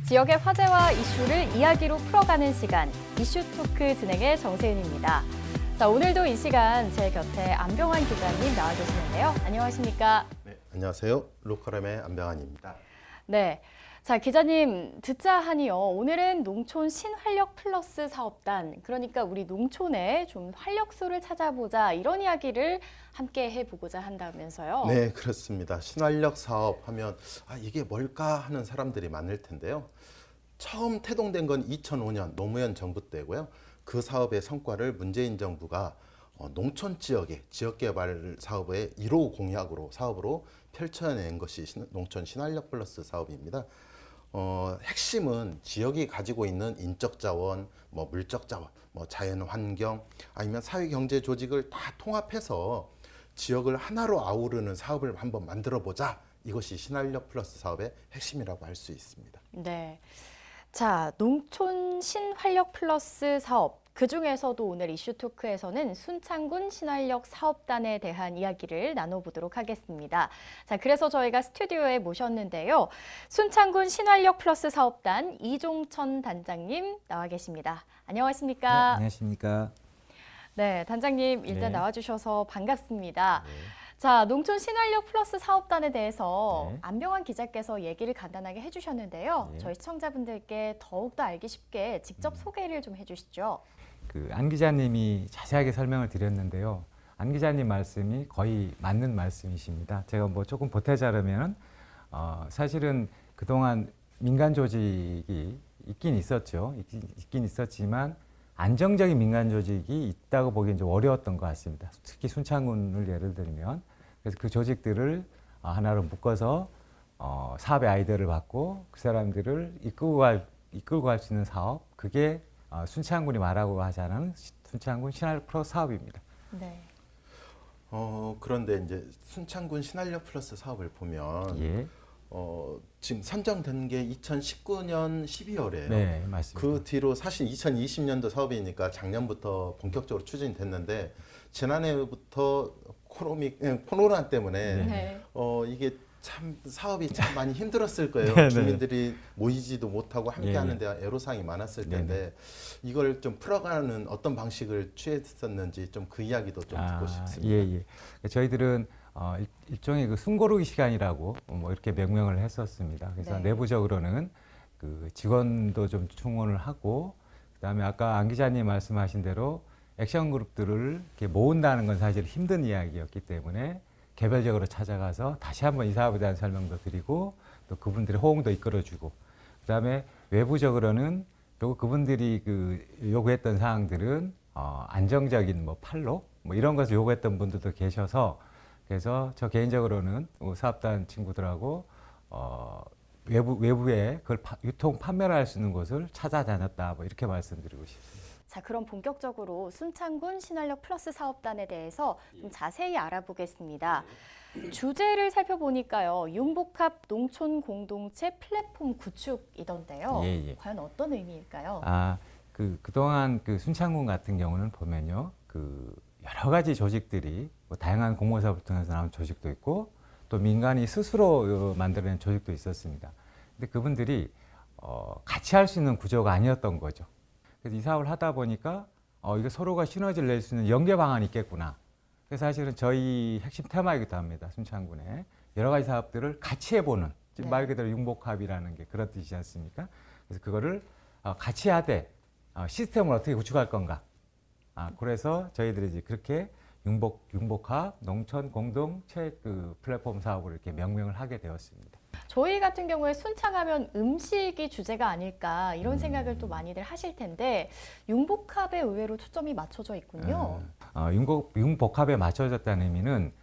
지역의 화제와 이슈를 이야기로 풀어가는 시간, 이슈 토크 진행의 정세윤입니다. 자, 오늘도 이 시간 제 곁에 안병환 기자님 나와 계시는데요. 안녕하십니까? 네, 안녕하세요. 로컬엠의 안병환입니다. 네. 자, 기자님 듣자 하니요. 오늘은 농촌 신활력 플러스 사업단, 그러니까 우리 농촌에 좀 활력소를 찾아보자 이런 이야기를 함께 해보고자 한다면서요. 네, 그렇습니다. 신활력 사업 하면 이게 뭘까 하는 사람들이 많을 텐데요. 처음 태동된 건 2005년 노무현 정부 때고요. 그 사업의 성과를 문재인 정부가 농촌 지역의 지역개발 사업의 1호 공약으로 사업으로 펼쳐낸 것이 농촌 신활력 플러스 사업입니다. 핵심은 지역이 가지고 있는 인적 자원, 물적 자원, 자연 환경, 아니면 사회 경제 조직을 다 통합해서 지역을 하나로 아우르는 사업을 한번 만들어 보자. 이것이 신활력 플러스 사업의 핵심이라고 할 수 있습니다. 네. 자, 농촌 신활력 플러스 사업. 그중에서도 오늘 이슈 토크에서는 순창군 신활력 사업단에 대한 이야기를 나눠보도록 하겠습니다. 자, 그래서 저희가 스튜디오에 모셨는데요. 순창군 신활력 플러스 사업단 이종천 단장님 나와 계십니다. 안녕하십니까? 네, 안녕하십니까? 네, 단장님 일단 네. 나와주셔서 반갑습니다. 네. 자, 농촌 신활력 플러스 사업단에 대해서 네. 안병환 기자께서 얘기를 간단하게 해주셨는데요. 네. 저희 시청자분들께 더욱더 알기 쉽게 직접 소개를 좀 해주시죠. 안 기자님이 자세하게 설명을 드렸는데요. 안 기자님 말씀이 거의 맞는 말씀이십니다. 제가 조금 보태자르면 사실은 그동안 민간 조직이 있긴 있었죠. 있긴 있었지만 안정적인 민간 조직이 있다고 보기엔 좀 어려웠던 것 같습니다. 특히 순창군을 예를 들면 그래서 그 조직들을 하나로 묶어서 사업의 아이디어를 받고 그 사람들을 이끌고 갈 수 있는 사업, 그게 순창군이 말하고 하자는 순창군 신활력 플러스 사업입니다. 네. 그런데 이제 순창군 신활력 플러스 사업을 보면 예, 지금 선정된 게 2019년 12월이에요. 네, 맞습니다. 그 뒤로 사실 2020년도 사업이니까 작년부터 본격적으로 추진이 됐는데 지난해부터 코로나 때문에 네. 이게 참 사업이 참 많이 힘들었을 거예요. 네, 네. 주민들이 모이지도 못하고 함께 예, 예. 하는데 애로사항이 많았을 네, 텐데 이걸 좀 풀어가는 어떤 방식을 취했었는지 좀 그 이야기도 좀 듣고 싶습니다. 예, 예. 저희들은 일종의 그 숨고르기 시간이라고 이렇게 명명을 했었습니다. 그래서 네. 내부적으로는 그 직원도 좀 충원을 하고, 그다음에 아까 안 기자님 말씀하신 대로 액션 그룹들을 이렇게 모은다는 건 사실 힘든 이야기였기 때문에 개별적으로 찾아가서 다시 한번 이 사업에 대한 설명도 드리고 또 그분들의 호응도 이끌어주고, 그다음에 외부적으로는 그분들이 요구했던 사항들은 안정적인 판로 이런 것을 요구했던 분들도 계셔서, 그래서 저 개인적으로는 사업단 친구들하고 외부에 그걸 유통 판매를 할 수 있는 곳을 찾아다녔다 이렇게 말씀드리고 싶습니다. 자, 그럼 본격적으로 순창군 신활력 플러스 사업단에 대해서 좀 자세히 알아보겠습니다. 주제를 살펴보니까요. 융복합 농촌 공동체 플랫폼 구축이던데요. 예, 예. 과연 어떤 의미일까요? 그동안 순창군 같은 경우는 보면요. 여러 가지 조직들이 다양한 공모사업을 통해서 나온 조직도 있고 또 민간이 스스로 만들어낸 조직도 있었습니다. 근데 그분들이 같이 할 수 있는 구조가 아니었던 거죠. 그래서 이 사업을 하다 보니까 이게 서로가 시너지를 낼 수 있는 연계 방안이 있겠구나. 그래서 사실은 저희 핵심 테마이기도 합니다. 순창군에 여러 가지 사업들을 같이 해보는, 네. 말 그대로 융복합이라는 게 그런 뜻이지 않습니까? 그래서 그거를 같이 하되 시스템을 어떻게 구축할 건가. 그래서 저희들이 이제 그렇게 융복합 농촌 공동체 플랫폼 사업을 이렇게 명명을 하게 되었습니다. 저희 같은 경우에 순창하면 음식이 주제가 아닐까 이런 생각을 또 많이들 하실 텐데 융복합에 의외로 초점이 맞춰져 있군요. 융복합에 맞춰졌다는 의미는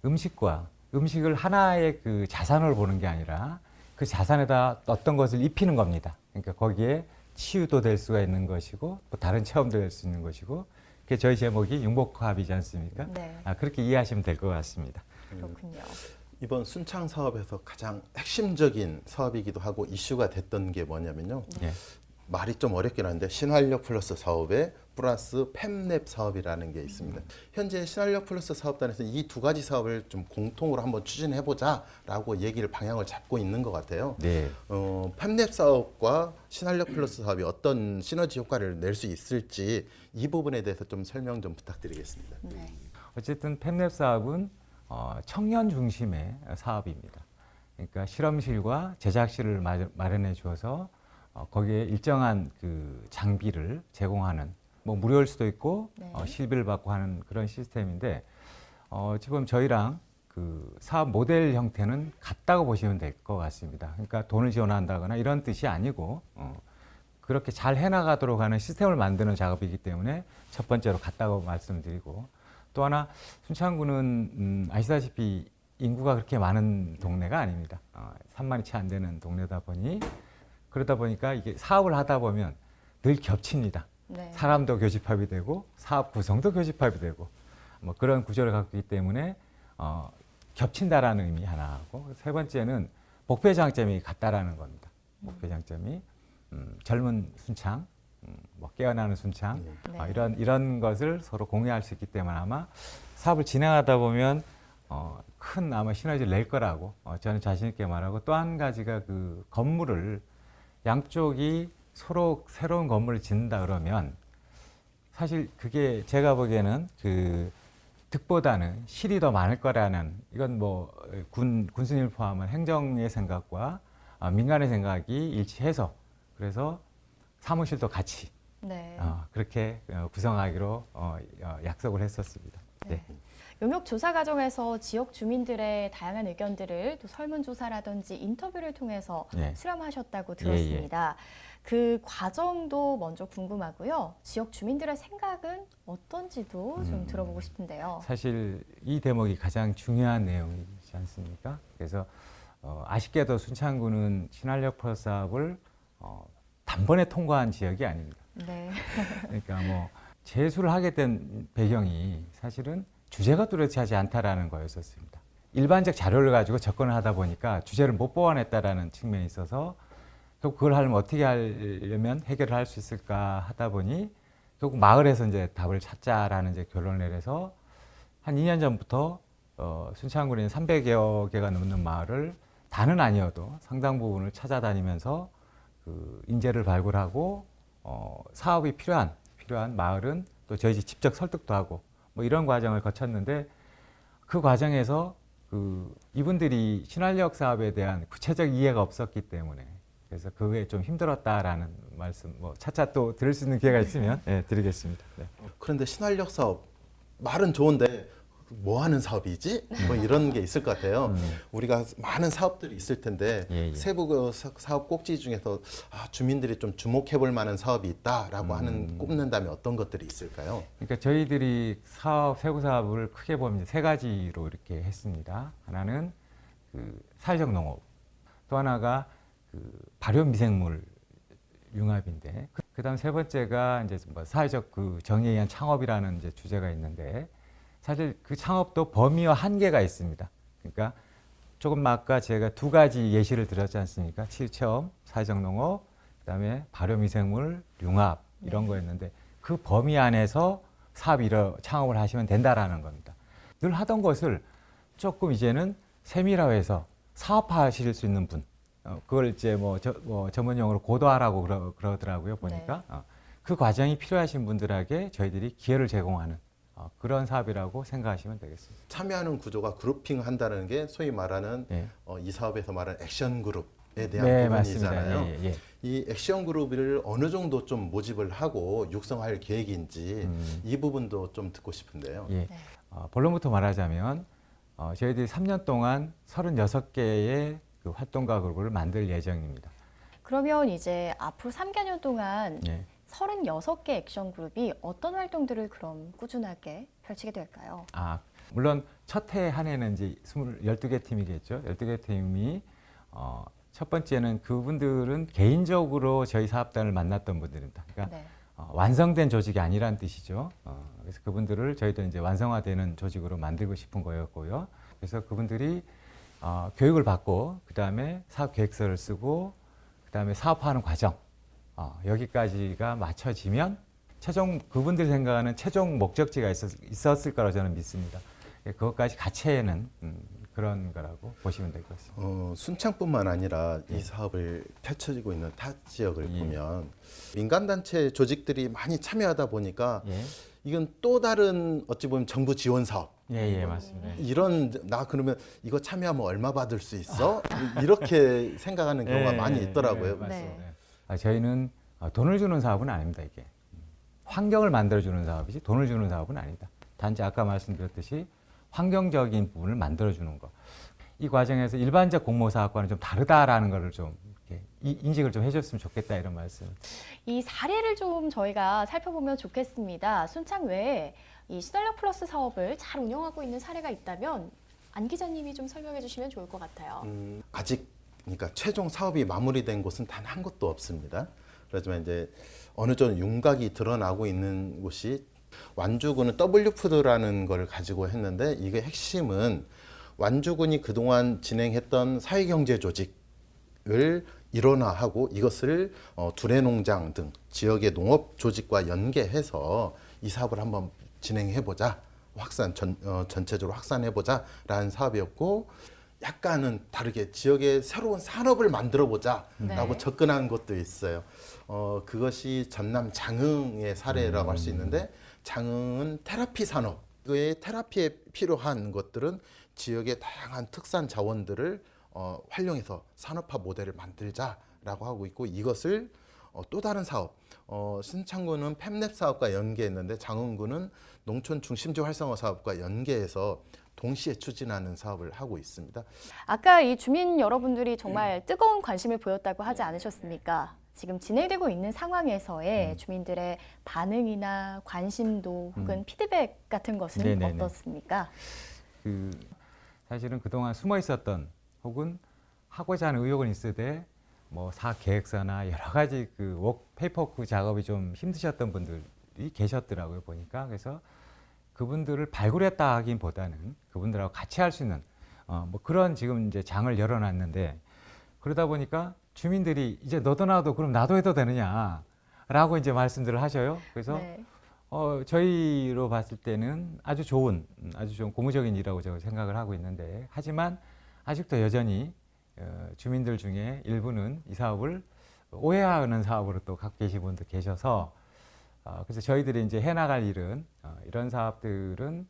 음식을 하나의 자산으로 보는 게 아니라 그 자산에다 어떤 것을 입히는 겁니다. 그러니까 거기에 치유도 될 수가 있는 것이고 또 다른 체험도 될 수 있는 것이고, 그게 저희 제목이 융복합이지 않습니까? 네. 그렇게 이해하시면 될 것 같습니다. 그렇군요. 이번 순창 사업에서 가장 핵심적인 사업이기도 하고 이슈가 됐던 게 뭐냐면요. 예. 말이 좀 어렵긴 한데 신활력 플러스 사업에 플러스 팹랩 사업이라는 게 있습니다. 현재 신활력 플러스 사업단에서 이 두 가지 사업을 좀 공통으로 한번 추진해보자라고 얘기를 방향을 잡고 있는 것 같아요. 네. 팹랩 사업과 신활력 플러스 사업이 어떤 시너지 효과를 낼 수 있을지 이 부분에 대해서 좀 설명 좀 부탁드리겠습니다. 네. 어쨌든 팹랩 사업은 청년 중심의 사업입니다. 그러니까 실험실과 제작실을 마련해 주어서 거기에 일정한 그 장비를 제공하는 뭐 무료일 수도 있고 네. 실비를 받고 하는 그런 시스템인데 지금 저희랑 그 사업 모델 형태는 같다고 보시면 될 것 같습니다. 그러니까 돈을 지원한다거나 이런 뜻이 아니고 그렇게 잘 해나가도록 하는 시스템을 만드는 작업이기 때문에 첫 번째로 같다고 말씀드리고 또 하나 순창구는 아시다시피 인구가 그렇게 많은 동네가 아닙니다. 3만이 채 안 되는 동네다 보니 그러다 보니까 이게 사업을 하다 보면 늘 겹칩니다. 네. 사람도 교집합이 되고 사업 구성도 교집합이 되고 뭐 그런 구조를 갖고 있기 때문에 겹친다라는 의미 하나하고 세 번째는 목표 장점이 같다라는 겁니다. 목표 장점이 젊은 순창, 뭐 깨어나는 순창 네. 이런 것을 서로 공유할 수 있기 때문에 아마 사업을 진행하다 보면 큰 아마 시너지를 낼 거라고 저는 자신 있게 말하고 또 한 가지가 그 건물을 양쪽이 서로 새로운 건물을 짓는다 그러면 사실 그게 제가 보기에는 그 득보다는 실이 더 많을 거라는 이건 뭐 군수님을 포함한 행정의 생각과 민간의 생각이 일치해서 그래서 사무실도 같이 네. 그렇게 구성하기로 약속을 했었습니다. 네. 용역 조사 과정에서 지역 주민들의 다양한 의견들을 또 설문조사라든지 인터뷰를 통해서 예. 수렴하셨다고 예, 들었습니다. 그 과정도 먼저 궁금하고요. 지역 주민들의 생각은 어떤지도 좀 들어보고 싶은데요. 사실 이 대목이 가장 중요한 내용이지 않습니까? 그래서 아쉽게도 순창구는 신활력 플러스 사업을 단번에 통과한 지역이 아닙니다. 네. 그러니까 뭐 재수를 하게 된 배경이 사실은 주제가 뚜렷하지 않다라는 거였었습니다. 일반적 자료를 가지고 접근을 하다 보니까 주제를 못 보완했다라는 측면이 있어서 결국 그걸 하려면 어떻게 하려면 해결을 할 수 있을까 하다 보니 결국 마을에서 이제 답을 찾자라는 이제 결론을 내려서 한 2년 전부터 순창군에 300여 개가 넘는 마을을 다는 아니어도 상당 부분을 찾아다니면서 그 인재를 발굴하고 사업이 필요한 마을은 또 저희 집 직접 설득도 하고 뭐 이런 과정을 거쳤는데 그 과정에서 그 이분들이 신활력 사업에 대한 구체적 이해가 없었기 때문에 그래서 그게 좀 힘들었다라는 말씀 뭐 차차 또 들을 수 있는 기회가 있으면 드리겠습니다. 네. 그런데 신활력 사업 말은 좋은데 뭐 하는 사업이지? 뭐 이런 게 있을 것 같아요. 우리가 많은 사업들이 있을 텐데 예. 세부 그 사업 꼭지 중에서 주민들이 좀 주목해 볼 만한 사업이 있다라고 하는 꼽는다면 어떤 것들이 있을까요? 그러니까 저희들이 세부 사업을 크게 보면 이제 세 가지로 이렇게 했습니다. 하나는 그 사회적 농업, 또 하나가 그 발효 미생물 융합인데, 그다음 세 번째가 이제 뭐 사회적 그 정의에 의한 창업이라는 이제 주제가 있는데, 사실 그 창업도 범위와 한계가 있습니다. 그러니까 조금 아까 제가 두 가지 예시를 드렸지 않습니까? 치유체험, 사회적 농업, 그다음에 발효 미생물 융합 이런 거였는데 그 범위 안에서 창업을 하시면 된다라는 겁니다. 늘 하던 것을 조금 이제는 세밀화해서 사업화하실 수 있는 분, 그걸 이제 전문 용어로 고도화라고 그러더라고요 보니까. 그 과정이 필요하신 분들에게 저희들이 기회를 제공하는 그런 사업이라고 생각하시면 되겠습니다. 참여하는 구조가 그룹핑 한다는 게 소위 말하는 이 사업에서 말하는 액션 그룹에 대한 부분이잖아요. 맞습니다. 예. 이 액션 그룹을 어느 정도 좀 모집을 하고 육성할 계획인지 이 부분도 좀 듣고 싶은데요. 예. 본론부터 말하자면 저희들이 3년 동안 36개의 그 활동가 그룹을 만들 예정입니다. 그러면 이제 앞으로 3개년 동안 예. 36개 액션 그룹이 어떤 활동들을 그럼 꾸준하게 펼치게 될까요? 물론 첫 해 한 해는 이제 12개 팀이겠죠. 12개 팀이 첫 번째는 그분들은 개인적으로 저희 사업단을 만났던 분들입니다. 그러니까 네. 완성된 조직이 아니란 뜻이죠. 그래서 그분들을 저희도 이제 완성화되는 조직으로 만들고 싶은 거였고요. 그래서 그분들이 교육을 받고 그다음에 사업 계획서를 쓰고 그다음에 사업화하는 과정 여기까지가 맞춰지면 최종 그분들이 생각하는 최종 목적지가 있었을 거라고 저는 믿습니다. 그것까지 같이 해는 그런 거라고 보시면 될 것 같습니다. 순창뿐만 아니라 이 사업을 펼쳐지고 있는 타 지역을 보면 민간단체 조직들이 많이 참여하다 보니까 예. 이건 또 다른 어찌 보면 정부 지원 사업. 예, 맞습니다. 이런 나 그러면 이거 참여하면 얼마 받을 수 있어? 이렇게 생각하는 경우가 많이 있더라고요. 맞습니다. 저희는 돈을 주는 사업은 아닙니다. 이게 환경을 만들어주는 사업이지 돈을 주는 사업은 아니다. 단지 아까 말씀드렸듯이 환경적인 부분을 만들어주는 거. 이 과정에서 일반적 공모사업과는 좀 다르다라는 것을 좀 이렇게 인식을 좀 해줬으면 좋겠다 이런 말씀. 이 사례를 좀 저희가 살펴보면 좋겠습니다. 순창 외에 이 신활력 플러스 사업을 잘 운영하고 있는 사례가 있다면 안 기자님이 좀 설명해 주시면 좋을 것 같아요. 아직 그러니까 최종 사업이 마무리된 곳은 단 한 곳도 없습니다. 그렇지만 이제 어느 정도 윤곽이 드러나고 있는 곳이 완주군은 W푸드라는 걸 가지고 했는데 이게 핵심은 완주군이 그동안 진행했던 사회경제 조직을 일원화하고 이것을 두레농장 등 지역의 농업 조직과 연계해서 이 사업을 한번 진행해보자, 전체적으로 확산해보자라는 사업이었고 약간은 다르게 지역의 새로운 산업을 만들어보자라고 네. 접근한 것도 있어요. 그것이 전남 장흥의 사례라고 할 수 있는데 장흥은 테라피 산업. 그의 테라피에 필요한 것들은 지역의 다양한 특산 자원들을 활용해서 산업화 모델을 만들자라고 하고 있고 이것을 또 다른 사업, 신창군은 팹랩 사업과 연계했는데 장흥군은 농촌 중심지 활성화 사업과 연계해서 동시에 추진하는 사업을 하고 있습니다. 아까 이 주민 여러분들이 정말 뜨거운 관심을 보였다고 하지 않으셨습니까? 지금 진행되고 있는 상황에서의 주민들의 반응이나 관심도 혹은 피드백 같은 것은 네네네. 어떻습니까? 사실은 그동안 숨어 있었던 혹은 하고자 하는 의욕은 있으되 뭐 사업 계획서나 여러 가지 그 페이퍼워크 작업이 좀 힘드셨던 분들이 계셨더라고요 보니까. 그래서 그분들을 발굴했다 하기보다는 그분들하고 같이 할 수 있는 뭐 그런 지금 이제 장을 열어놨는데 그러다 보니까 주민들이 이제 너도 나도 그럼 나도 해도 되느냐라고 이제 말씀들을 하셔요. 그래서 네. 저희로 봤을 때는 아주 좋은 고무적인 일이라고 제가 생각을 하고 있는데 하지만 아직도 여전히 주민들 중에 일부는 이 사업을 오해하는 사업으로 또 갖고 계신 분도 계셔서 그래서 저희들이 이제 해나갈 일은 이런 사업들은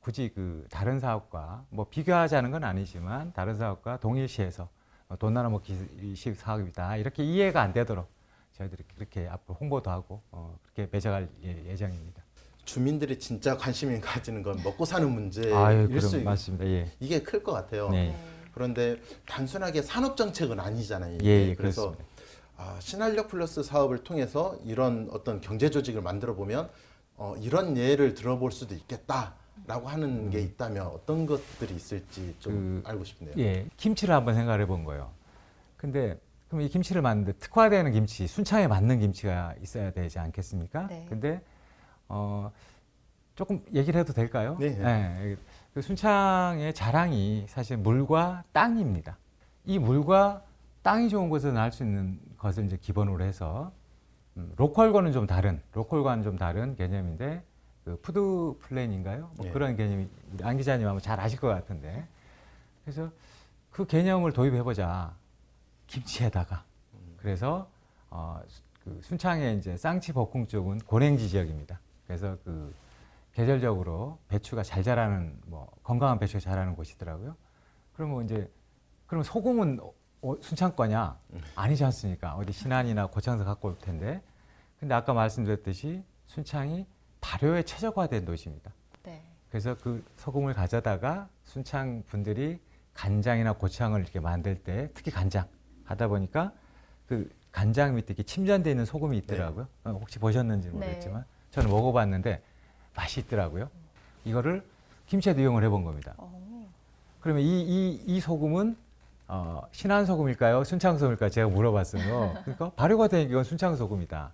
굳이 그 다른 사업과 뭐 비교하자는 건 아니지만 다른 사업과 동일시해서 돈 나눠먹기식 사업이다 이렇게 이해가 안 되도록 저희들이 그렇게 앞으로 홍보도 하고 그렇게 매져갈 예정입니다. 주민들이 진짜 관심이 가지는 건 먹고 사는 문제일 수 맞습니다. 예. 이게 클 것 같아요. 네. 그런데 단순하게 산업 정책은 아니잖아요. 예, 그래서 신활력 플러스 사업을 통해서 이런 어떤 경제 조직을 만들어 보면 이런 예를 들어볼 수도 있겠다라고 하는 게 있다면 어떤 것들이 있을지 좀 알고 싶네요. 예, 김치를 한번 생각해 본 거예요. 근데 그럼 이 김치를 만드는데 특화되는 김치, 순창에 맞는 김치가 있어야 되지 않겠습니까? 네. 근데 조금 얘기를 해도 될까요? 네. 그 순창의 자랑이 사실 물과 땅입니다. 이 물과 땅이 좋은 곳에서 날 수 있는 것을 이제 기본으로 해서 로컬과는 좀 다른 개념인데 그 푸드 플랜인가요? 뭐 예. 그런 개념이 우리 안 기자님 아마 잘 아실 것 같은데 그래서 그 개념을 도입해보자 김치에다가 그래서 그 순창의 이제 쌍치 복흥 쪽은 고랭지 지역입니다. 그래서 그 계절적으로 배추가 잘 자라는 뭐 건강한 배추가 자라는 곳이더라고요. 그러면 소금은 순창 거냐? 아니지 않습니까? 어디 신안이나 고창에서 갖고 올 텐데. 근데 아까 말씀드렸듯이 순창이 발효에 최적화된 도시입니다. 네. 그래서 그 소금을 가져다가 순창 분들이 간장이나 고창을 이렇게 만들 때 특히 간장 하다 보니까 그 간장 밑에 이렇게 침전되어 있는 소금이 있더라고요. 혹시 보셨는지 모르겠지만 저는 먹어봤는데 맛이 있더라고요. 이거를 김치에도 이용을 해본 겁니다. 그러면 이 소금은 신안 소금일까요? 순창 소금일까요? 제가 물어봤어요. 그러니까 발효가 되니까 이건 순창 소금이다.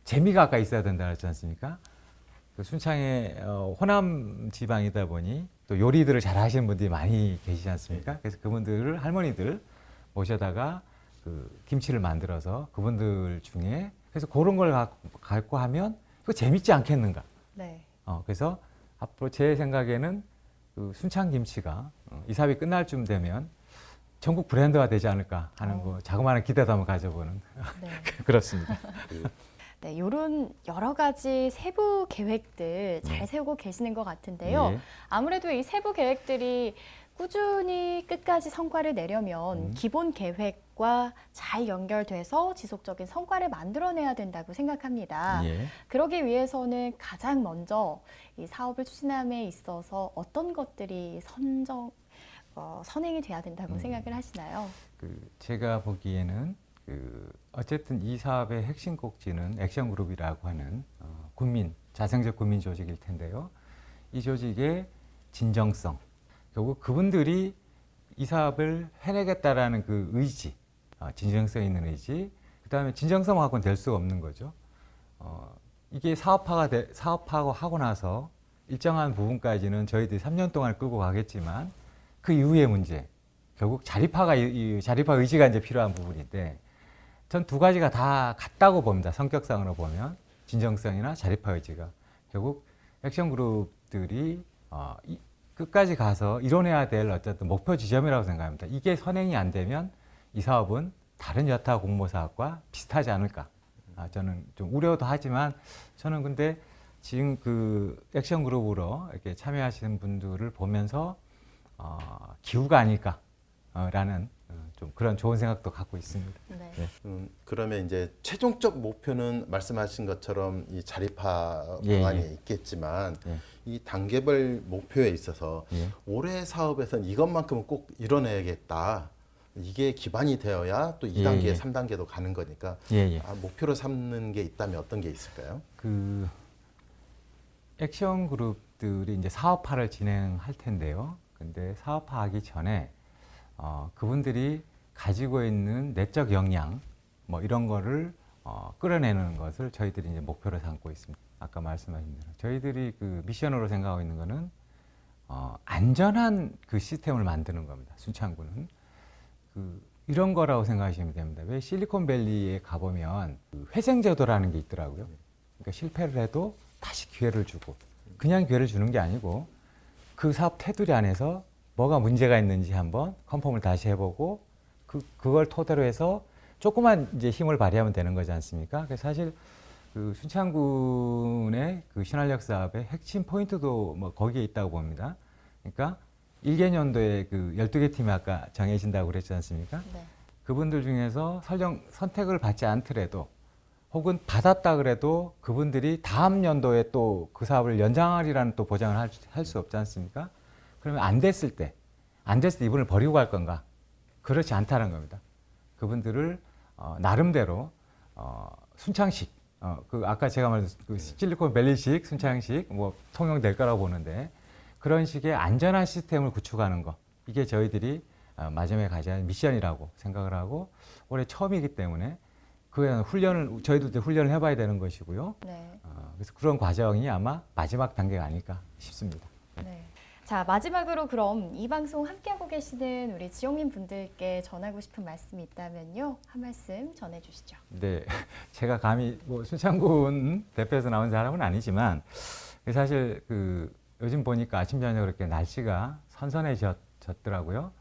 재미가 아까 있어야 된다 그랬지 않습니까? 그 순창의 호남 지방이다 보니 또 요리들을 잘 하시는 분들이 많이 계시지 않습니까? 그래서 그분들을 할머니들 모셔다가 그 김치를 만들어서 그분들 중에 그래서 그런 걸 갖고 하면 그거 재밌지 않겠는가. 네. 그래서 앞으로 제 생각에는 그 순창 김치가 이 사업이 끝날 쯤 되면 전국 브랜드화 되지 않을까 하는 거 자그마한 기대도 한번 가져보는 네. 그렇습니다. 네, 이런 여러 가지 세부 계획들 잘 네. 세우고 계시는 것 같은데요. 예. 아무래도 이 세부 계획들이 꾸준히 끝까지 성과를 내려면 기본 계획과 잘 연결돼서 지속적인 성과를 만들어내야 된다고 생각합니다. 예. 그러기 위해서는 가장 먼저 이 사업을 추진함에 있어서 어떤 것들이 선행이 돼야 된다고 생각을 하시나요? 그 제가 보기에는 그 어쨌든 이 사업의 핵심 꼭지는 액션그룹이라고 하는 국민 자생적 국민 조직일 텐데요. 이 조직의 진정성, 결국 그분들이 이 사업을 해내겠다라는 그 의지, 진정성 있는 의지, 그다음에 진정성하고는 될 수가 없는 거죠. 이게 사업화가 하고 나서 일정한 부분까지는 저희들이 3년 동안 끌고 가겠지만 그 이후의 문제, 결국 자립화 의지가 이제 필요한 부분인데 전 두 가지가 다 같다고 봅니다. 성격상으로 보면 진정성이나 자립화 의지가 결국 액션 그룹들이 끝까지 가서 이뤄내야 될 어쨌든 목표 지점이라고 생각합니다. 이게 선행이 안 되면 이 사업은 다른 여타 공모 사업과 비슷하지 않을까. 저는 좀 우려도 하지만 저는 근데 지금 그 액션 그룹으로 이렇게 참여하시는 분들을 보면서 기후가 아닐까라는 좀 그런 좋은 생각도 갖고 있습니다. 네. 네. 그러면 이제 최종적 목표는 말씀하신 것처럼 이 자립화 예, 방안이 예. 있겠지만 예. 이 단계별 목표에 있어서 예. 올해 사업에서는 이것만큼은 꼭 이뤄내야겠다. 이게 기반이 되어야 또 2단계, 예, 예. 3단계도 가는 거니까 예, 예. 목표로 삼는 게 있다면 어떤 게 있을까요? 그 액션 그룹들이 이제 사업화를 진행할 텐데요. 근데 사업화하기 전에 그분들이 가지고 있는 내적 역량 뭐 이런 거를 끌어내는 것을 저희들이 이제 목표로 삼고 있습니다. 아까 말씀하신 대로 저희들이 그 미션으로 생각하고 있는 거는 안전한 그 시스템을 만드는 겁니다. 순창군은 이런 거라고 생각하시면 됩니다. 왜 실리콘밸리에 가보면 그 회생제도라는 게 있더라고요. 그러니까 실패를 해도 다시 기회를 주고 그냥 기회를 주는 게 아니고 그 사업 테두리 안에서 뭐가 문제가 있는지 한번 컨펌을 다시 해보고 그걸 토대로 해서 조그만 이제 힘을 발휘하면 되는 거지 않습니까? 그래서 사실 그 순창군의 그 신활력 사업의 핵심 포인트도 뭐 거기에 있다고 봅니다. 그러니까 1개년도에 그 12개 팀이 아까 정해진다고 그랬지 않습니까? 네. 그분들 중에서 설령 선택을 받지 않더라도 혹은 받았다 그래도 그분들이 다음 연도에 또 그 사업을 연장하리라는 또 보장을 할 수 없지 않습니까? 그러면 안 됐을 때 이분을 버리고 갈 건가? 그렇지 않다는 겁니다. 그분들을 나름대로 순창식, 그 아까 제가 말했던 그 실리콘밸리식 순창식 뭐 통용될 거라고 보는데 그런 식의 안전한 시스템을 구축하는 거 이게 저희들이 마지막에 가져야 할 미션이라고 생각을 하고 올해 처음이기 때문에 그에 대한 저희들도 훈련을 해봐야 되는 것이고요. 네. 그래서 그런 과정이 아마 마지막 단계가 아닐까 싶습니다. 네. 자, 마지막으로 그럼 이 방송 함께하고 계시는 우리 지역민 분들께 전하고 싶은 말씀이 있다면요. 한 말씀 전해주시죠. 네, 제가 감히 뭐 순창군 대표에서 나온 사람은 아니지만 사실 그 요즘 보니까 아침 저녁 이렇게 날씨가 선선해졌더라고요.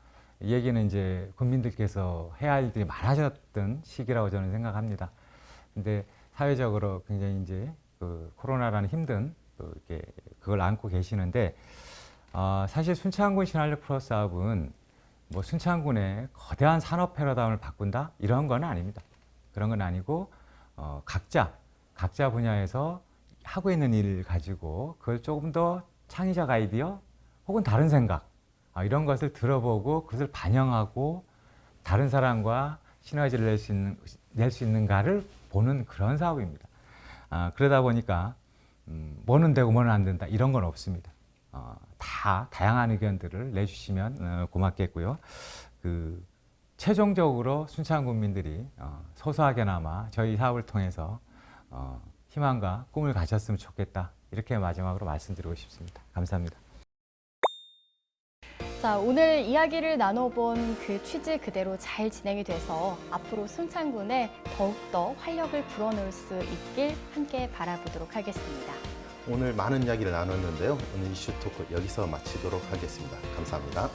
이 얘기는 이제 국민들께서 해야 할 일들이 많아졌던 시기라고 저는 생각합니다. 근데 사회적으로 굉장히 이제 그 코로나라는 힘든 또 이렇게 그걸 안고 계시는데 사실 순창군 신활력 플러스 사업은 뭐 순창군의 거대한 산업 패러다임을 바꾼다 이런 건 아닙니다. 그런 건 아니고 각자 분야에서 하고 있는 일을 가지고 그걸 조금 더 창의적 아이디어 혹은 다른 생각 이런 것을 들어보고 그것을 반영하고 다른 사람과 시너지를 낼 수 있는가를 보는 그런 사업입니다. 그러다 보니까 뭐는 되고 뭐는 안 된다 이런 건 없습니다. 다 다양한 의견들을 내주시면 고맙겠고요. 최종적으로 순창 국민들이 소소하게나마 저희 사업을 통해서 희망과 꿈을 가졌으면 좋겠다. 이렇게 마지막으로 말씀드리고 싶습니다. 감사합니다. 자, 오늘 이야기를 나눠본 그 취지 그대로 잘 진행이 돼서 앞으로 순창군에 더욱더 활력을 불어넣을 수 있길 함께 바라보도록 하겠습니다. 오늘 많은 이야기를 나눴는데요. 오늘 이슈 토크 여기서 마치도록 하겠습니다. 감사합니다.